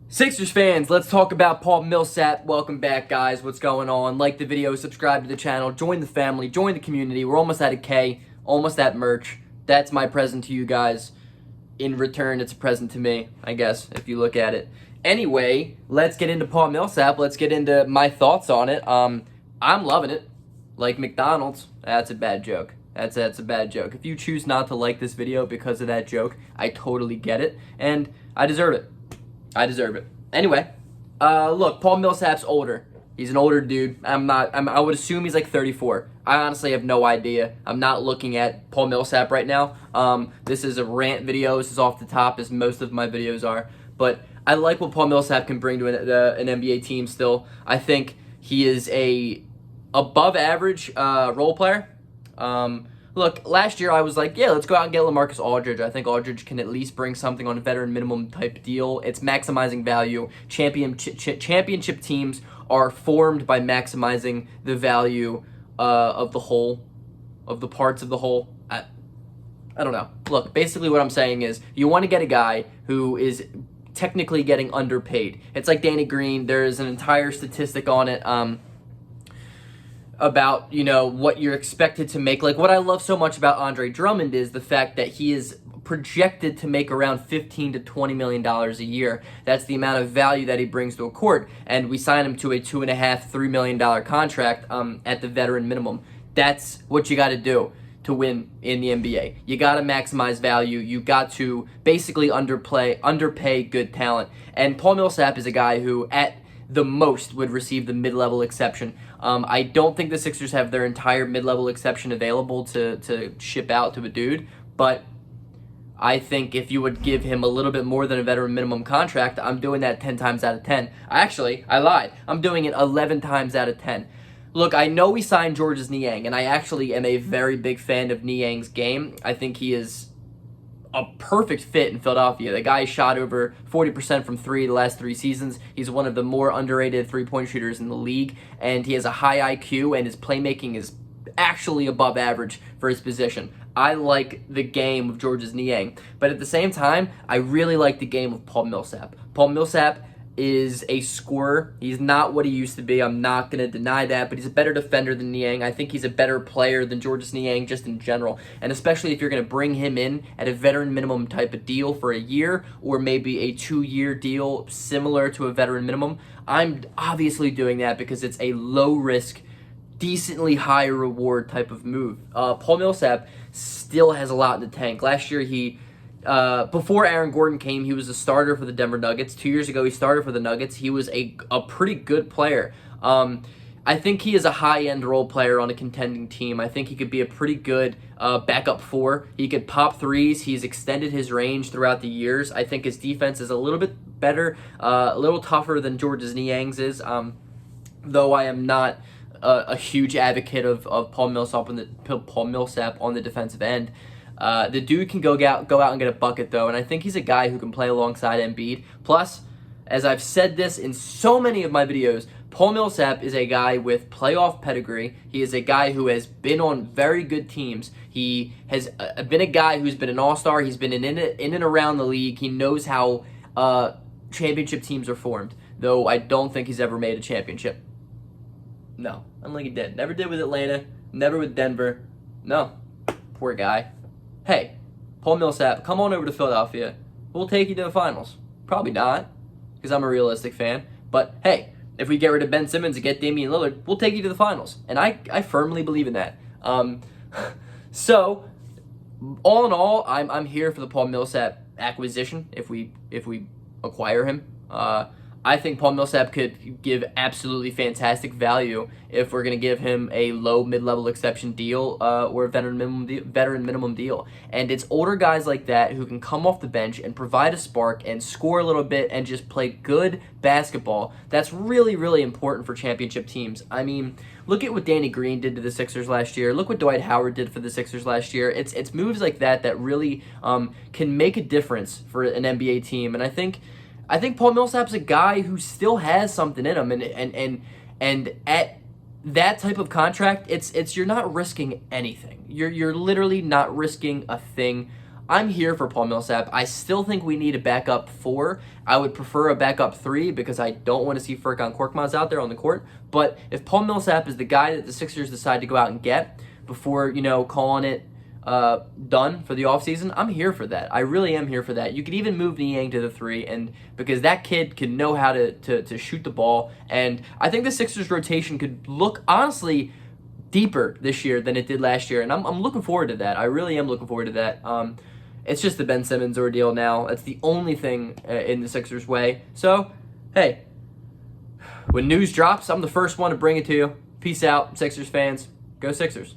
Sixers fans, let's talk about Paul Millsap. Welcome back, guys. What's going on? Like the video, subscribe to the channel, join the family, join the community. We're almost at a K, almost at merch. That's my present to you guys. In return, it's a present to me, I guess, if you look at it. Anyway, let's get into Paul Millsap. Let's get into my thoughts on it. I'm loving it. Like McDonald's. That's a bad joke. That's a bad joke. If you choose not to like this video because of that joke, I totally get it, and I deserve it. I deserve it. Anyway, look, Paul Millsap's older. He's an older dude. I would assume he's like 34. I honestly have no idea. I'm not looking at Paul Millsap right now. This is a rant video. This is off the top, as most of my videos are. But I like what Paul Millsap can bring to an NBA team still. I think he is a above average role player. Look, last year I was like, yeah, let's go out and get LaMarcus Aldridge. I think Aldridge can at least bring something on a veteran minimum type deal. It's maximizing value. Championship teams are formed by maximizing the value of the whole, of the parts of the whole. I don't know. Look, basically what I'm saying is you want to get a guy who is technically getting underpaid. It's like Danny Green. There is an entire statistic on it. About, you know, what you're expected to make. Like, what I love so much about Andre Drummond is the fact that he is projected to make around $15 to $20 million a year. That's the amount of value that he brings to a court, and we sign him to a $2.5 to $3 million contract at the veteran minimum. That's what you got to do to win in the NBA. You got to maximize value. You got to basically underpay good talent. And Paul Millsap is a guy who, at the most, would receive the mid-level exception. I don't think the Sixers have their entire mid-level exception available to ship out to a dude, but I think if you would give him a little bit more than a veteran minimum contract, I'm doing that 10 times out of 10. I lied. I'm doing it 11 times out of 10. Look, I know we signed Georges Niang, and I actually am a very big fan of Niang's game. I think he is a perfect fit in Philadelphia. The guy shot over 40% from three the last 3 seasons. He's one of the more underrated three-point shooters in the league, and he has a high IQ, and his playmaking is actually above average for his position. I like the game of Georges Niang, but at the same time, I really like the game of Paul Millsap. Paul Millsap is a scorer. He's not what he used to be. I'm not going to deny that, but he's a better defender than Niang. I think he's a better player than Georges Niang just in general, and especially if you're going to bring him in at a veteran minimum type of deal for a year or maybe a 2-year deal similar to a veteran minimum. I'm obviously doing that because it's a low-risk, decently high reward type of move. Paul Millsap still has a lot in the tank. Last year before Aaron Gordon came, he was a starter for the Denver Nuggets. 2 years ago, he started for the Nuggets. He was a pretty good player. I think he is a high-end role player on a contending team. I think he could be a pretty good backup 4. He could pop threes. He's extended his range throughout the years. I think his defense is a little bit better, a little tougher than Georges Niang's is, though I am not a huge advocate of Paul Millsap on the defensive end. The dude can go out and get a bucket, though, and I think he's a guy who can play alongside Embiid. Plus, as I've said this in so many of my videos, Paul Millsap is a guy with playoff pedigree. He is a guy who has been on very good teams. He has been a guy who's been an all-star. He's been in and around the league. He knows how championship teams are formed, though I don't think he's ever made a championship. No, I don't think he did. Never did with Atlanta. Never with Denver. No. Poor guy. Hey, Paul Millsap, come on over to Philadelphia. We'll take you to the finals. Probably not, because I'm a realistic fan. But hey, if we get rid of Ben Simmons and get Damian Lillard, we'll take you to the finals. And I firmly believe in that. So, all in all, I'm here for the Paul Millsap acquisition if we acquire him. I think Paul Millsap could give absolutely fantastic value if we're going to give him a low mid-level exception deal or a veteran minimum deal. And it's older guys like that who can come off the bench and provide a spark and score a little bit and just play good basketball. That's really, really important for championship teams. I mean, look at what Danny Green did to the Sixers last year. Look what Dwight Howard did for the Sixers last year. It's moves like that that really can make a difference for an NBA team. And I think Paul Millsap's a guy who still has something in him, and at that type of contract, it's you're not risking anything. You're literally not risking a thing. I'm here for Paul Millsap. I still think we need a backup 4. I would prefer a backup 3 because I don't want to see Furkan Korkmaz out there on the court. But if Paul Millsap is the guy that the Sixers decide to go out and get before, calling it done for the offseason, I'm here for that. I really am here for that. You could even move Niang to the 3, and because that kid can know how to shoot the ball, and I think the Sixers rotation could look, honestly, deeper this year than it did last year, and I'm looking forward to that. I really am looking forward to that. It's just the Ben Simmons ordeal now. That's the only thing in the Sixers' way. So, hey, when news drops, I'm the first one to bring it to you. Peace out, Sixers fans. Go Sixers.